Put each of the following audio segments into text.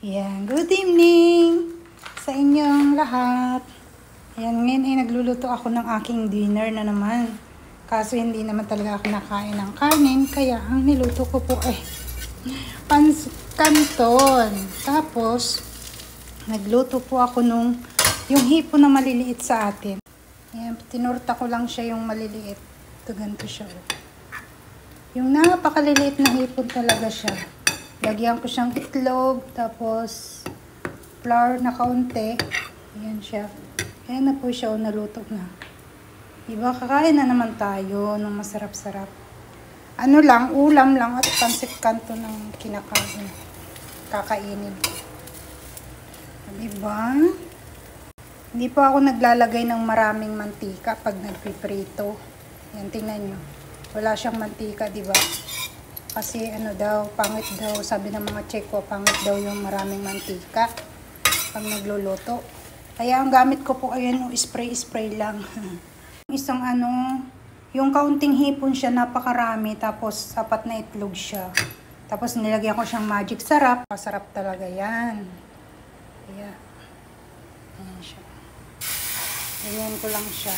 Yan, good evening sa inyong lahat. Yan, ngayon ay nagluluto ako ng aking dinner na naman. Kaso hindi naman talaga ako nakain ng kanin, kaya ang niluto ko po ay canton. Tapos, nagluto po ako yung hipon na maliliit sa atin. Yan, tinurta ko lang siya yung maliliit. Ito, ganito siya. Yung napakaliliit na hipon talaga siya. Lagyan ko siyang itlog, tapos flour na kaunti. Ayan siya. Ayan na po siya, naluto na. Diba, kakain na naman tayo ng masarap-sarap. Ano lang, ulam lang at pansit canton ng kinakain. Kakainin. Diba? Hindi po ako naglalagay ng maraming mantika pag nagpiprito. Yan, tingnan nyo. Wala siyang mantika, diba? Kasi ano daw, pangit daw, sabi ng mga Tseko, pangit daw yung maraming mantika pag nagluluto. Kaya ang gamit ko po ay spray-spray lang. Isang yung kaunting hipon siya, napakarami, tapos sapat na itlog siya. Tapos nilagyan ko siyang magic sarap. Masarap talaga yan. Kaya, ayan siya. Ayan ko lang siya.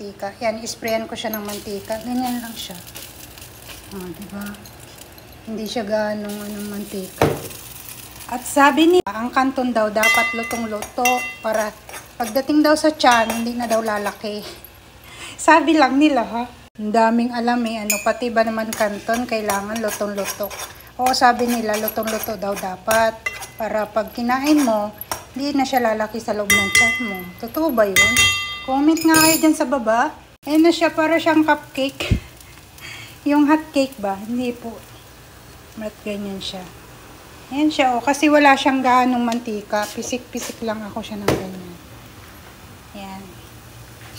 Mantika. Yan, isprayan ko siya ng mantika. Ganyan lang siya. Diba? Hindi siya ganong mantika. At sabi niya, ang canton daw dapat lutong-luto para pagdating daw sa tiyan, hindi na daw lalaki. Sabi lang nila, ha? Ang daming alam pati ba naman canton, kailangan lutong-luto. Oo, sabi nila, lutong-luto daw dapat. Para pag kinain mo, hindi na siya lalaki sa loob ng tiyan mo. Totoo ba yun? Comment nga kayo dyan sa baba. Ayan na siya, para siyang cupcake. Yung hot cake ba? Hindi po. Mat ganyan siya. Ayan siya, kasi wala siyang gaanong mantika. Pisik-pisik lang ako siya ng ganyan. Ayan.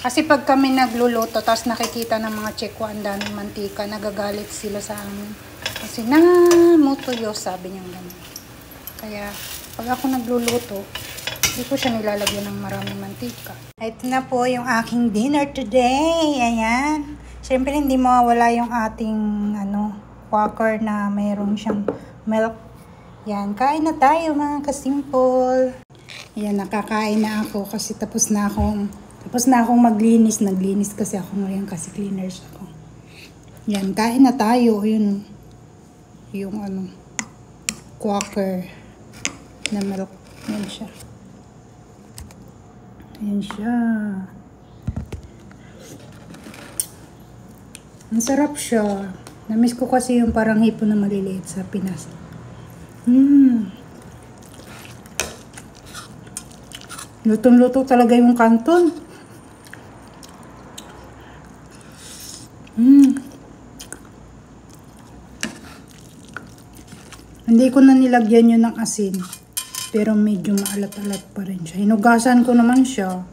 Kasi pag kami nagluluto, tapos nakikita ng mga Tseko ang daming mantika, nagagalit sila sa amin. Kasi namutuyo, sabi niya ganyan. Kaya, pag ako nagluluto, hindi ko siya nilalagyan ng maraming mantika. Ito na po yung aking dinner today. Ayan. Siyempre, hindi mawawala yung ating quaker na mayroon siyang milk. Yan. Kain na tayo mga kasimple. Ayan, nakakain na ako kasi tapos na akong maglinis. Naglinis kasi ako ngayon kasi cleaners ako. Yan. Kain na tayo. Yun. Yung quaker na milk. Yan siya. Ayan siya. Ang sarap siya. Namiss ko kasi yung parang hipon na maliliit sa Pinas. Lutong-luto talaga yung canton. Hindi ko na nilagyan yun ng asin. Pero medyo maalat-alat pa rin siya. Hinugasan ko naman siya.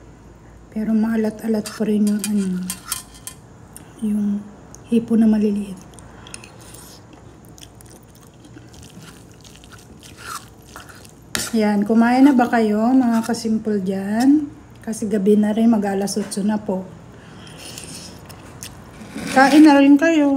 Pero maalat-alat pa rin yung hipon na maliliit. Yan, kumain na ba kayo mga kasimple dyan? Kasi gabi na rin, mag-alas 8 na po. Kain na rin kayo.